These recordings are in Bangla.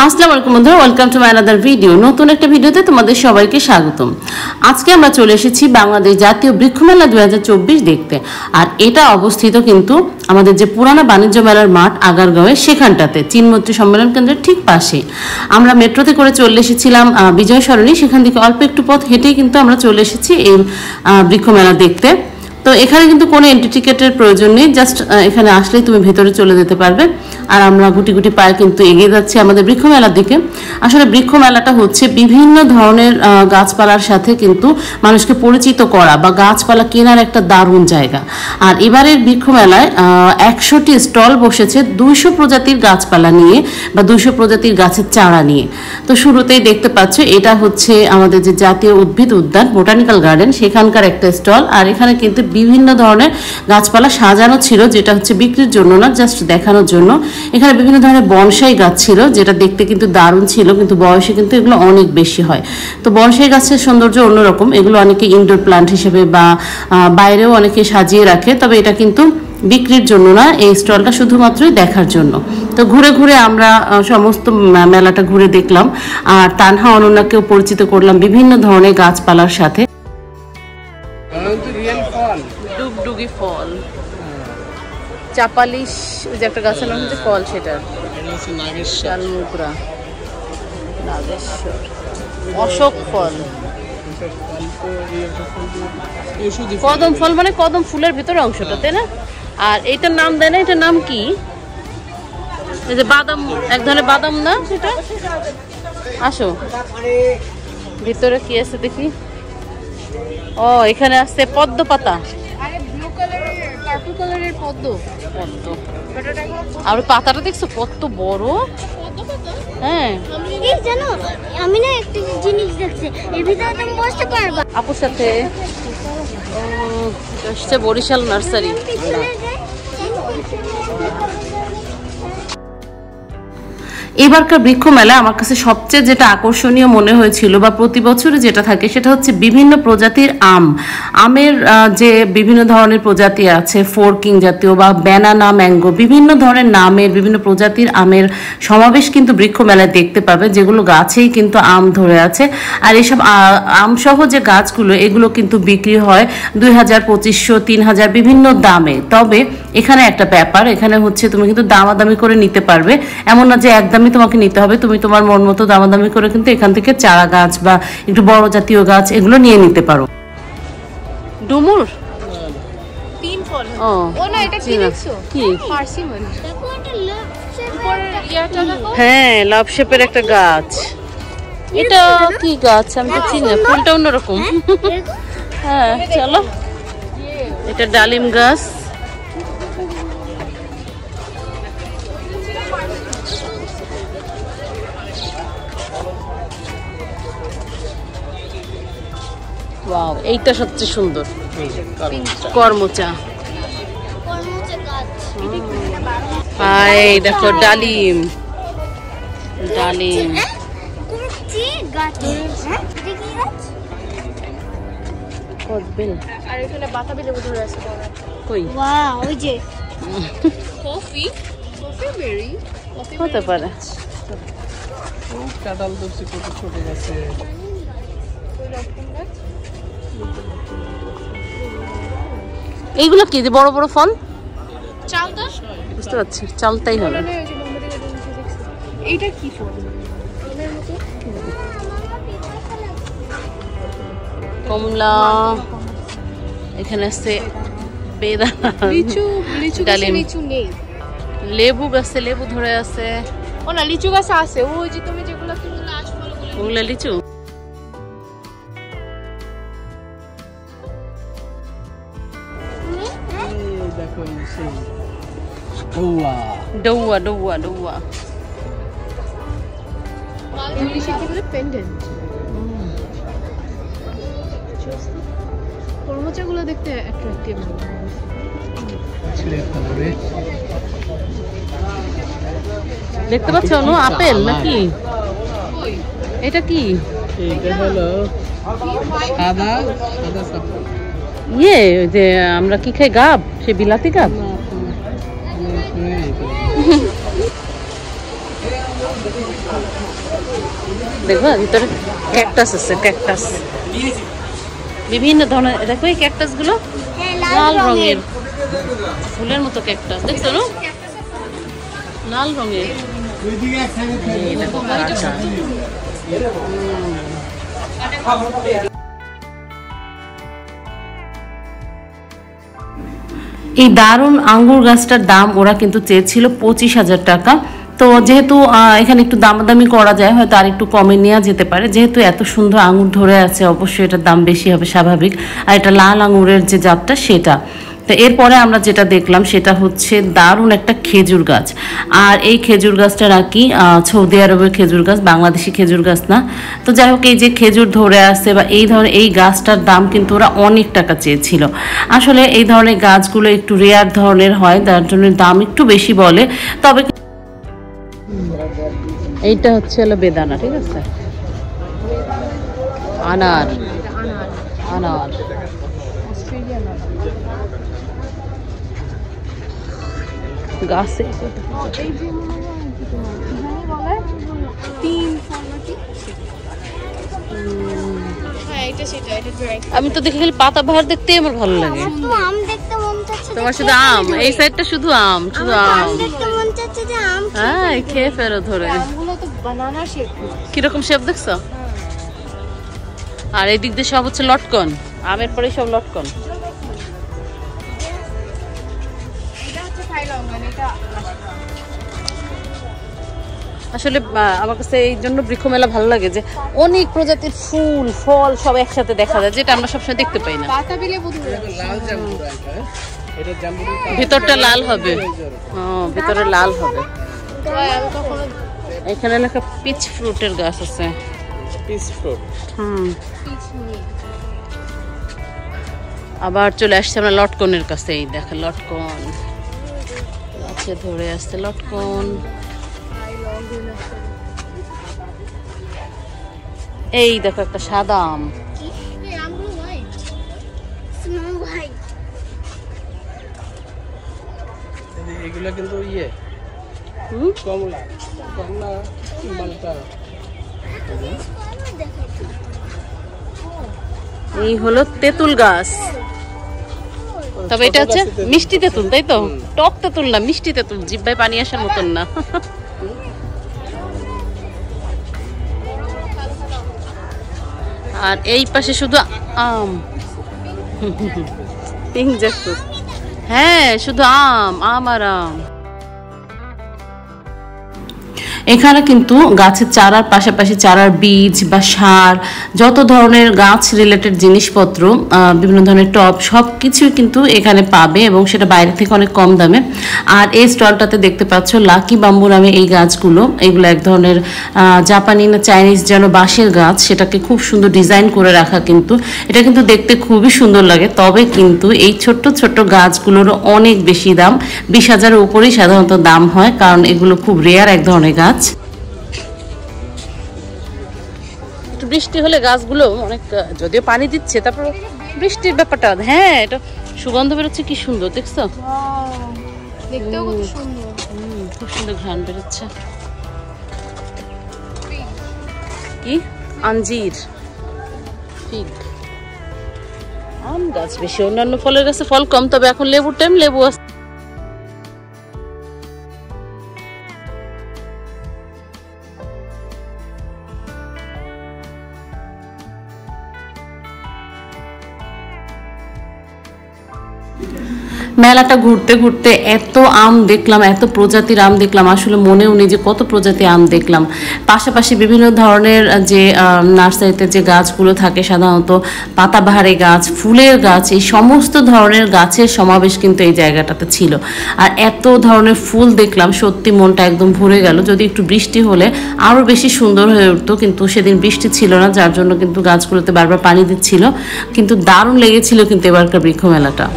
আসসালামু আলাইকুম বন্ধুরা, welcome to my another video. নতুন একটা ভিডিওতে তোমাদের সবাইকে স্বাগতম। আজকে আমরা চলে এসেছি বাংলাদেশ জাতীয় বৃক্ষ মেলা 2024 দেখতে। আর এটা অবস্থিত কিন্তু আমাদের যে পুরানা বাণিজ্য মেলার মাঠ আগারগাঁওয়ে, সেখানটাতে চীনমৈত্রী সম্মেলন কেন্দ্রের ঠিক পাশে। আমরা মেট্রোতে করে চলে এসেছিলাম বিজয় সরণি, সেখান থেকে অল্প একটু পথ হেঁটেই কিন্তু আমরা চলে এসেছি এই বৃক্ষ মেলা দেখতে। তো এখানে কিন্তু কোনো এন্ট্রি টিকেটের প্রয়োজন নেই, জাস্ট এখানে আসলেই তুমি ভেতরে চলে যেতে পারবে। আর আমরা গুটি গুটি পায়ে কিন্তু এগিয়ে যাচ্ছি আমাদের বৃক্ষ মেলার দিকে। আসলে বৃক্ষ মেলাটা হচ্ছে বিভিন্ন ধরনের গাছপালার সাথে কিন্তু মানুষকে পরিচিত করা বা গাছপালা কেনার একটা দারুণ জায়গা। আর এবারের বৃক্ষ মেলায় 100টি স্টল বসেছে 200 প্রজাতির গাছপালা নিয়ে বা 200 প্রজাতির গাছের চারা নিয়ে। তো শুরুতেই দেখতে পাচ্ছ এটা হচ্ছে আমাদের যে জাতীয় উদ্ভিদ উদ্যান বোটানিক্যাল গার্ডেন, সেখানকার একটা স্টল। আর এখানে কিন্তু বিভিন্ন ধরনের গাছপালা সাজানো ছিল, যেটা হচ্ছে বিক্রির জন্য না, জাস্ট দেখানোর জন্য। এখানে বিভিন্ন ধরনের বনসাই গাছ ছিল, যেটা দেখতে কিন্তু দারুণ ছিল, কিন্তু বয়সে কিন্তু এগুলো অনেক বেশি হয়। তো বনসাই গাছের সৌন্দর্য অন্যরকম, এগুলো অনেকে ইনডোর প্লান্ট হিসেবে বা বাইরেও অনেকে সাজিয়ে রাখে, তবে এটা কিন্তু বিক্রির জন্য না, এই স্টলটা শুধুমাত্রই দেখার জন্য। তো ঘুরে ঘুরে আমরা সমস্ত মেলাটা ঘুরে দেখলাম। আর তানহা অনন্যাকেও পরিচিত করলাম বিভিন্ন ধরনের গাছপালার সাথে। ডুগডুগি ফল, চাপালিশ, ওই যে একটা গাছের নাম হচ্ছে ফল, সেটা শালমুগরা, নাগেশ্বর, অশোক ফল, কদম ফল, মানে কদম ফুলের ভিতরে অংশটা, তাই না? আর এইটার নাম দেয় না, এটার নাম কি? এই যে বাদাম, এক ধরনের বাদাম না সেটা? আসো ভিতরে কি আছে দেখি। ও, এখানে আছে পদ্ম পাতা, পদ্ম। আর পাতাটা দেখছো কত বড়? হ্যাঁ, জানো আমি না একটা জিনিস দেখছি, এর ভিতরে তুমি বসতে পারবা। আপুর সাথে আসছে বরিশাল নার্সারি। এবারকার বৃক্ষ মেলা আমার কাছে সবচেয়ে যেটা আকর্ষণীয় মনে হয়েছিল বা প্রতি বছরে যেটা থাকে, সেটা হচ্ছে বিভিন্ন প্রজাতির আমের যে বিভিন্ন ধরনের প্রজাতি আছে, ফোরকিং জাতীয় বা ব্যানানা, ম্যাঙ্গো, বিভিন্ন ধরনের নামের বিভিন্ন প্রজাতির আমের সমাবেশ কিন্তু বৃক্ষ মেলায় দেখতে পাবে, যেগুলো গাছেই কিন্তু আম ধরে আছে। আর এসব আমসহ যে গাছগুলো, এগুলো কিন্তু বিক্রি হয় 2000, 2500, 3000 বিভিন্ন দামে। তবে এখানে একটা ব্যাপার, এখানে হচ্ছে তুমি কিন্তু দামাদামি করে নিতে পারবে, এমন না যে একদমই তোমাকে নিতে হবে। তুমি তোমার মন মতো দামাদামি করে কিন্তু এখান থেকে চারা গাছ বা একটু বড় জাতীয় গাছ এগুলো নিয়ে নিতে পারো। ডুমুর তিন ফল। ও না, এটা কি দেখছো? কি পার্সিমন? হ্যাঁ, লাভ শেপের একটা গাছ। এটা কি গাছ আমি তো চিনি না, ফুলটা অন্যরকম। হ্যাঁ চলো, এটা ডালিম গাছ। ওয়াও, এইটা সবচেয়ে সুন্দর, কর্মচা। হাই দেখো, ডালিম, ডালিম। আর এখানে বাতাবি লেবু ধরে আছে। কই? ওয়াও, ওই যে কফি বেরি হতে পারে। কাঁঠাল ধরছে কত ছোট গাছে। এইগুলো কি বড় বড় ফল? চালতা, বুঝতে পারছি, চালতাই হবে। এইটা কি ফল? কমলা, এখানে আছে বেদানা, লিচু, লিচু গাছে লিচু নেই, লেবু গাছে লেবু ধরে আছে। ও না, লিচু গাছে আছে, ওই যে তুমি যেগুলো কিনলে আসলে ওগুলো লিচু। ডৌয়া, ডৌয়া, ডৌয়া। কর্মচাগুলো দেখতে অ্যাট্রাক্টিভ। দেখতে পাচ্ছ অনু, আপেল নাকি? এটা কি? এটা হলো সাদা সাদা সাদা ইয়ে, যে আমরা কি খাই, গাব, সে বিলাতি গাব। দেখো ভিতরে ক্যাকটাস আছে, ক্যাকটাস বিভিন্ন ধরনের। দেখো এই ক্যাকটাস গুলো লাল রঙের ফুলের মতো ক্যাকটাস, দেখছো না? লাল রঙের। এই দারুণ আঙ্গুর গাছটার দাম ওরা কিন্তু চেয়েছিল 25,000 টাকা। তো যেহেতু এখানে একটু দামাদামি করা যায়, হয়তো আর একটু কমে নেওয়া যেতে পারে। যেহেতু এত সুন্দর আঙ্গুর ধরে আছে, অবশ্যই এটার দাম বেশি হবে স্বাভাবিক। আর এটা লাল আঙ্গুরের যে জাতটা সেটা। তো এরপরে আমরা যেটা দেখলাম সেটা হচ্ছে দারুণ একটা খেজুর গাছ। আর এই খেজুর গাছটা নাকি সৌদি আরবের খেজুর গাছ, বাংলাদেশি খেজুর গাছ না। তো যাই হোক, এই যে খেজুর ধরে আসছে বা এই ধরনের এই গাছটার দাম কিন্তু ওরা অনেক টাকা চেয়েছিল। আসলে এই ধরনের গাছগুলো একটু রেয়ার ধরনের হয়, যার জন্য দাম একটু বেশি বলে। তবে এইটা হচ্ছে হলো বেদানা, ঠিক আছে? আনার, আনার গাছে আমি তো দেখে খালি পাতা বাহার দেখতে আমার ভালো লাগে। তোমার শুধু আম, এই সাইডটা শুধু আম, শুধু আম। হ্যাঁ, খেয়ে ফেরো ধরে। কিরকম শেপ দেখছো? আর এই দিক দিয়ে সব হচ্ছে লটকন, আমের পরে সব লটকন। আসলে আমার কাছে এই জন্য বৃক্ষ মেলা ভালো লাগে যে অনেক প্রজাতির ফুল ফল সব একসাথে দেখা যায়, যেটা আমরা সবসময় দেখতে পাই না। ভিতরটা লাল হবে, ভিতরে লাল হবে। এখানে লেখা পিচ ফ্রুটের গাছ আছে। আবার চলে আসছে আমরা লটকনের কাছে। এই দেখো লটকন গাছে ধরে আসছে লটকন। এই দেখো একটা সাদা আম। এগুলা কিন্তু ইয়ে কমলা, কমলা মালটা। এই হলো তেঁতুল গাছ। তবে এটা হচ্ছে মিষ্টি তেঁতুল, তাই তো? টক তেঁতুল না, মিষ্টি তেঁতুল, জিহ্বায় পানি আসার মতন না। আর এই পাশে শুধু আম। Pink jackfruit. হ্যাঁ, শুধু আম, আম আর আম। এখানে কিন্তু গাছের চারার পাশাপাশি চারার বীজ বা সার, যত ধরনের গাছ রিলেটেড জিনিসপত্র, বিভিন্ন ধরনের টব, সব কিছুই কিন্তু এখানে পাবে এবং সেটা বাইরে থেকে অনেক কম দামে। আর এই স্টলটাতে দেখতে পাচ্ছ লাকি বাম্বু নামে এই গাছগুলো। এগুলো এক ধরনের জাপানি না চাইনিজ যেন বাঁশের গাছ, সেটাকে খুব সুন্দর ডিজাইন করে রাখা। কিন্তু এটা কিন্তু দেখতে খুবই সুন্দর লাগে। তবে কিন্তু এই ছোট্ট ছোট্ট গাছগুলোর অনেক বেশি দাম, 20,000-এর উপরেই সাধারণত দাম হয়, কারণ এগুলো খুব রেয়ার এক ধরনের গাছ। একটু বৃষ্টি হলে গাছগুলো অনেক, যদিও পানি দিচ্ছে, তারপর বৃষ্টির ব্যাপারটা। হ্যাঁ, এটা সুগন্ধ বেরোচ্ছে, কি সুন্দর দেখছো? দেখতেও কত সুন্দর। খুব সুন্দর ঘ্রাণ বেরোচ্ছে। কি আঞ্জির, ফিগ, আম গাছ বেশি, অন্যান্য ফলের গাছে ফল কম। তবে এখন লেবুর টাইম, লেবু আছে। মেলাটা ঘুরতে ঘুরতে এত আম দেখলাম, এত প্রজাতির আম দেখলাম, আসলে মনেও নেই যে কত প্রজাতির আম দেখলাম। পাশাপাশি বিভিন্ন ধরনের যে নার্সারিতে যে গাছগুলো থাকে, সাধারণত পাতাবাহারি গাছ, ফুলের গাছ, এই সমস্ত ধরনের গাছের সমাবেশ কিন্তু এই জায়গাটাতে ছিল। আর এত ধরনের ফুল দেখলাম, সত্যি মনটা একদম ভরে গেল। যদি একটু বৃষ্টি হলে আরও বেশি সুন্দর হয়ে উঠতো, কিন্তু সেদিন বৃষ্টি ছিল না, যার জন্য কিন্তু গাছগুলোতে বারবার পানি দিচ্ছিল। কিন্তু দারুণ লেগেছিল কিন্তু এবারকার বৃক্ষ মেলাটা।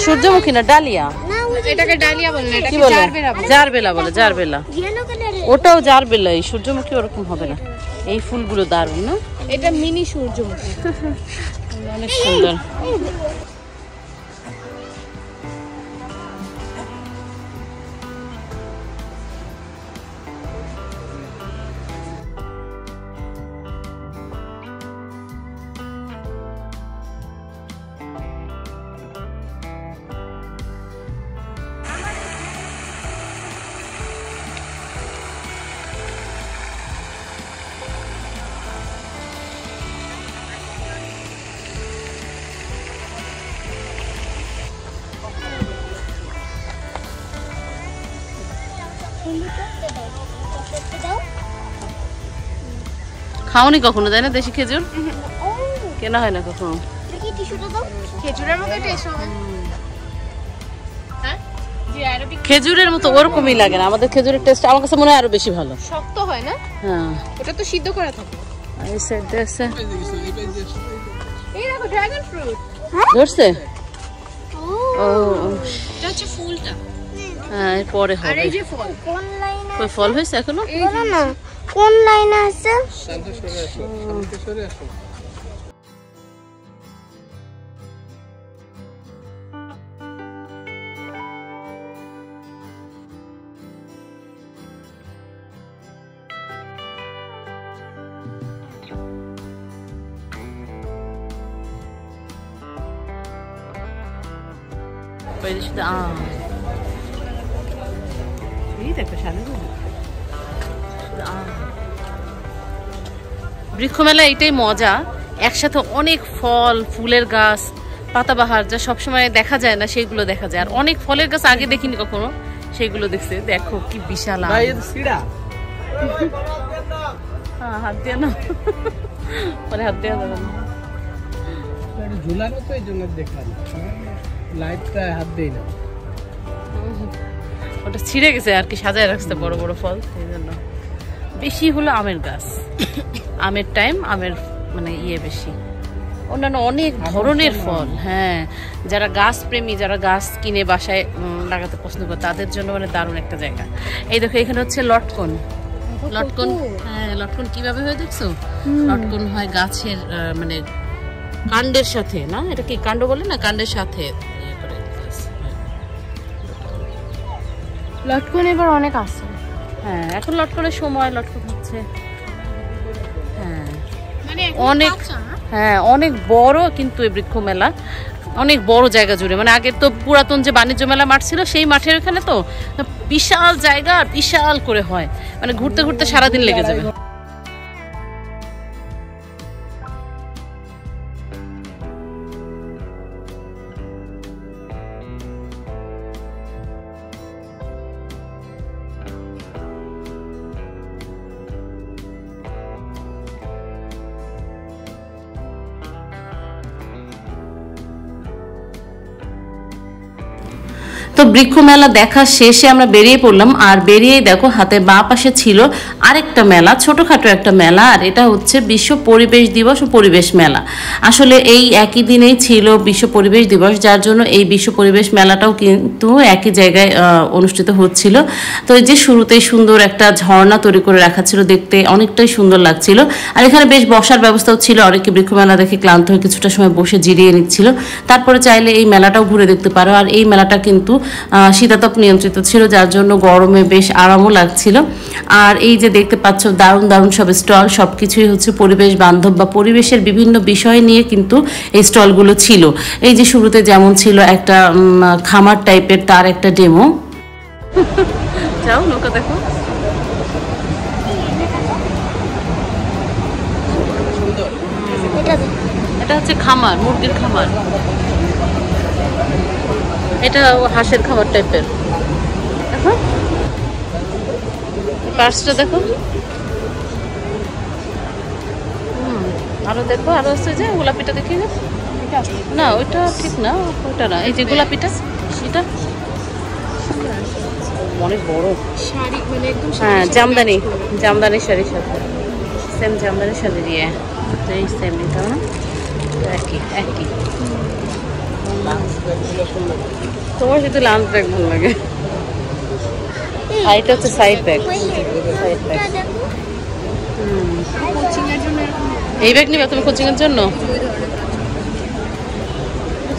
সূর্যমুখী না ডালিয়া, এটাকে ডালিয়া বলে না, কি বলে? জারবেলা বলে, জারবেলা। ওটাও জারবেলা, এই সূর্যমুখী ওরকম হবে না। এই ফুলগুলো দারুণ না? এটা মিনি সূর্যমুখী। অনেক সুন্দর। খাওনি কখনো, তাই না? দেশি খেজুর কেনা হয় না কখনো। খেজুরের মতো টেস্ট হবে। হ্যাঁ, জি আরবিক খেজুরের মতো ওরকমই লাগে না, আমাদের খেজুরের টেস্ট আমার কাছে মনে হয় আরো বেশি ভালো। শক্ত হয় না? হ্যাঁ, ওটা তো সিদ্ধ করা থাকে। এই সাইডে আছে। এই দেখো ড্রাগন ফ্রুট। ধরছে? ও এটা হচ্ছে ফুলটা। হ্যাঁ, এরপরে আর হবে। এই যে ফল। কোন লাইনে? কই ফল হয়েছে এখনো? বলো না। কোন লাইনে আছে? শান্ত সরে আসো, শান্ত সরে আসো। কই দিছি তো এই দেখো সামনে বৃক্ষ মেলা এইটাই মজা, একসাথে অনেক ফল ফুলের গাছ পাতাবাহার যা সবসময় দেখা যায় না সেগুলো দেখা যায়, আর অনেক ফলের গাছ আগে দেখিনি কখনো, সেগুলো দেখছে। দেখো কি বিশাল আম। হ্যাঁ, হাত দিয়ে না, পরে হাত দিয়ে দেবেন। ঝুলানো তো এই জন্য দেখলাম, লাইটটা হাত দেই না। ওটা ছিঁড়ে গেছে আর কি, সাজায় রাখছে বড় বড় ফল, সেই জন্য। বেশি হলো আমের গাছ, আমের টাইম, আমের মানে ইয়ে বেশি। অন্যান্য অনেক ধরনের ফল, হ্যাঁ, যারা গাছ প্রেমী, যারা গাছ কিনে বাসায় লাগাতে পছন্দ করে তাদের জন্য মানে দারুণ একটা জায়গা। এই দেখো এখানে হচ্ছে লটকন। লটকন, হ্যাঁ, লটকন কিভাবে হয় দেখছো? লটকন হয় গাছের মানে কাণ্ডের সাথে, না এটা কি কাণ্ড বলে না, কাণ্ডের সাথে ইয়ে করে। লটকন এবার অনেক আছে। হ্যাঁ, এখন লটকনের সময়, লটকন হচ্ছে। হ্যাঁ, মানে অনেক, হ্যাঁ, অনেক বড় কিন্তু এই বৃক্ষ মেলা, অনেক বড় জায়গা জুড়ে। মানে আগে তো পুরাতন যে বাণিজ্য মেলা মাঠ ছিল সেই মাঠের ওখানে তো বিশাল জায়গা, বিশাল করে হয়, মানে ঘুরতে ঘুরতে সারাদিন লেগে যাবে। তো বৃক্ষ মেলা দেখা শেষে আমরা বেরিয়ে পড়লাম, আর বেরিয়ে দেখো হাতে বাঁ পাশে ছিল আরেকটা মেলা, ছোটখাটো একটা মেলা, আর এটা হচ্ছে বিশ্ব পরিবেশ দিবস ও পরিবেশ মেলা। আসলে এই একই দিনেই ছিল বিশ্ব পরিবেশ দিবস, যার জন্য এই বিশ্ব পরিবেশ মেলাটাও কিন্তু একই জায়গায় অনুষ্ঠিত হচ্ছিল। তো এই যে শুরুতেই সুন্দর একটা ঝর্ণা তৈরি করে রাখা ছিল, দেখতে অনেকটাই সুন্দর লাগছিল। আর এখানে বেশ বসার ব্যবস্থাও ছিল, অনেকে বৃক্ষ মেলা দেখে ক্লান্ত হয়ে কিছুটা সময় বসে জিরিয়ে নিচ্ছিল। তারপরে চাইলে এই মেলাটাও ঘুরে দেখতে পারো। আর এই মেলাটা কিন্তু শীতাতপ নিয়ন্ত্রিত ছিল, যার জন্য গরমে বেশ আরামও লাগছিল। আর এই যে দেখতে পাচ্ছ দারুণ দারুণ সব স্টল, সবকিছুই হচ্ছে পরিবেশ বান্ধব বা পরিবেশের বিভিন্ন বিষয় নিয়ে কিন্তু এই স্টলগুলো ছিল। এই যে শুরুতে যেমন ছিল একটা খামার টাইপের, তার একটা ডেমো। যাও নৌকা দেখো, এটা হচ্ছে খামার, মুরগির খামার, এটা হাঁসের খাবার টাইপের। দেখো পার্সটা দেখো, আরো দেখো, আরো আছে যে গোলাপিটা, দেখি না ওইটা ঠিক না, ওইটা না, এই যে গোলাপিটা, এটা অনেক বড় শাড়ি, মানে একদম হ্যাঁ, জামদানি, জামদানি শাড়ির সাথে সেম, জামদানি শাড়ি দিয়ে এই সেম, এটা না একই একই। তোমার শুধু লাঞ্চ ব্যাগ ভালো লাগে, আর এটা হচ্ছে side bag, side bag. Coaching এর জন্য এরকম। এই ব্যাগ নিবে তুমি কোচিং এর জন্য?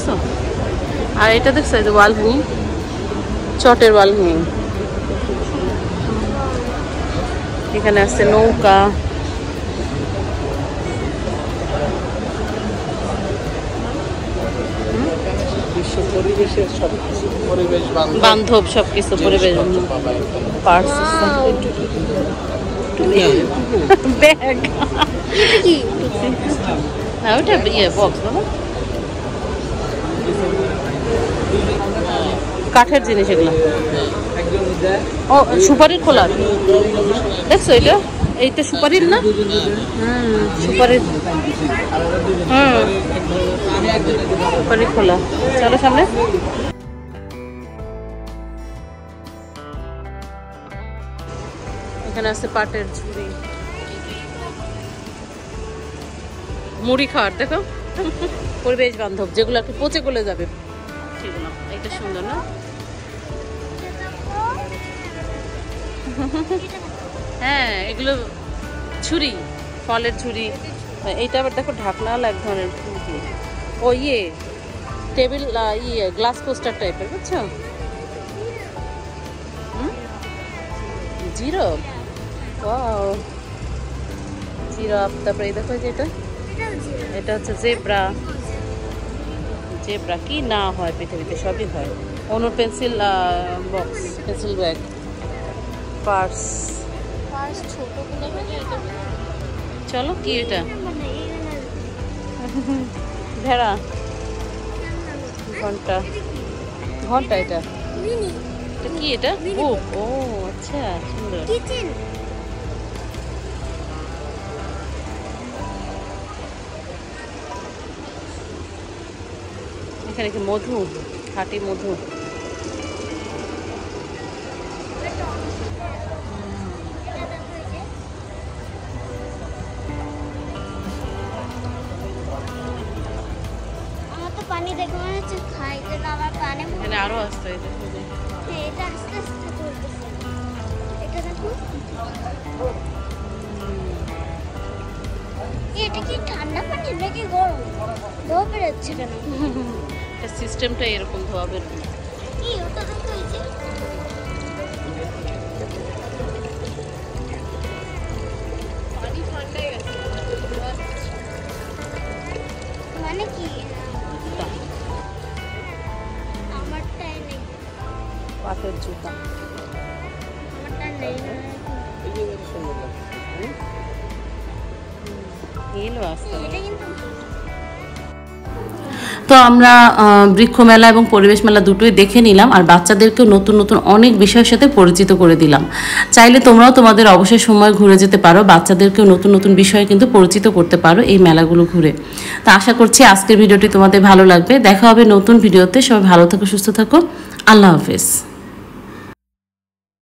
দেখছো? আর এটা দেখছো, এই যে ওয়াল হ্যাঙ্গিং, চটের ওয়াল হ্যাঙ্গিং। এখানে আছে নৌকা, বিশ্ব পরিবেশের সবকিছু পরিবেশ বান্ধব সবকিছু, পরিবেশ পার্স, ব্যাগ, না ওটা ইয়ে বক্স বাবা, কাঠের জিনিস এগুলো। ও সুপারির খোলা, দেখছো এটা? এইটা সুপারির না? সুপারির, সুপারির খোলা। চলো সামনে। এখানে আছে পাটের ঝুড়ি, মুড়ি খাওয়ার, দেখো পরিবেশ বান্ধব, যেগুলো একটু পচে গলে যাবে সেগুলো। এটা সুন্দর না? হ্যাঁ, এগুলো ছুরি, ফলের ছুরি। এইটা আবার দেখো ঢাকনাওয়ালা এক ধরনের, ও ইয়ে টেবিল, ইয়ে গ্লাস পোস্টার টাইপের, বুঝছো? Zero, wow zero. তারপরে এই দেখো যে এটা হচ্ছে জেব্রা। জেব্রা কি না হয় পৃথিবীতে, সবই হয়। অনুর pencil box, pencil bag, purse. চলো কি এটা? ভেড়া, ঘন্টা, ঘন্টা। এটা কি? এটা বুক। ও আচ্ছা, সুন্দর। এখানে কি মধু, খাঁটি মধু। পানি দেখে মনে হচ্ছে খাই, কিন্তু আমার পানি এখানে আরো আসছে। এটা আস্তে আস্তে চলতেছে। এটা দেখো, এটা কি ঠান্ডা পানি নাকি গরম? ধোয়া বেরোচ্ছে কেন? সিস্টেমটা এরকম, ধোয়া বের। কি ওটা দেখো, এই যে পানি ঠান্ডা হয়ে গেছে মানে কি? আমারটাই নেই, পাটের জুতা। আমারটা নেই। হিল আসতে এটা কিন্তু তো আমরা বৃক্ষ মেলা এবং পরিবেশ মেলা দুটোই দেখে নিলাম, আর বাচ্চাদেরকেও নতুন নতুন অনেক বিষয়ের সাথে পরিচিত করে দিলাম। চাইলে তোমরাও তোমাদের অবসর সময় ঘুরে যেতে পারো, বাচ্চাদেরকেও নতুন নতুন বিষয়ে কিন্তু পরিচিত করতে পারো এই মেলাগুলো ঘুরে। তো আশা করছি আজকের ভিডিওটি তোমাদের ভালো লাগবে। দেখা হবে নতুন ভিডিওতে। সবাই ভালো থাকো, সুস্থ থাকো। আল্লাহ হাফেজ।